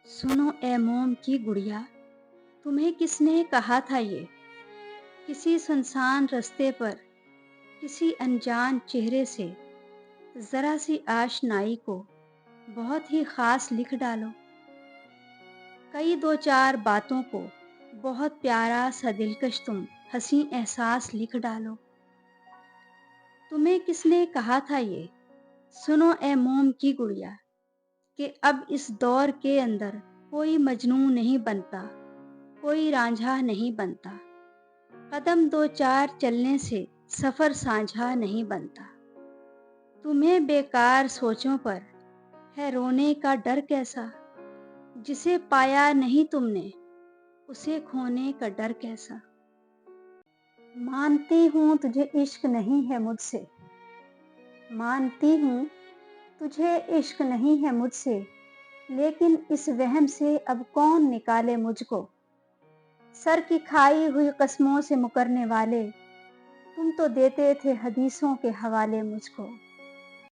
सुनो ए मोम की गुड़िया, तुम्हें किसने कहा था ये? किसी सुनसान रास्ते पर किसी अनजान चेहरे से जरा सी आशनाई को बहुत ही खास लिख डालो। कई दो चार बातों को बहुत प्यारा सा दिलकश तुम हंसी एहसास लिख डालो। तुम्हें किसने कहा था ये? सुनो ए मोम की गुड़िया, कि अब इस दौर के अंदर कोई मजनू नहीं बनता, कोई रांझा नहीं बनता। कदम दो चार चलने से सफर साझा नहीं बनता। तुम्हें बेकार सोचों पर है रोने का डर कैसा? जिसे पाया नहीं तुमने उसे खोने का डर कैसा? मानती हूँ तुझे इश्क नहीं है मुझसे, मानती हूँ तुझे इश्क नहीं है मुझसे, लेकिन इस वहम से अब कौन निकाले मुझको। सर की खाई हुई कस्मों से मुकरने वाले, तुम तो देते थे हदीसों के हवाले मुझको।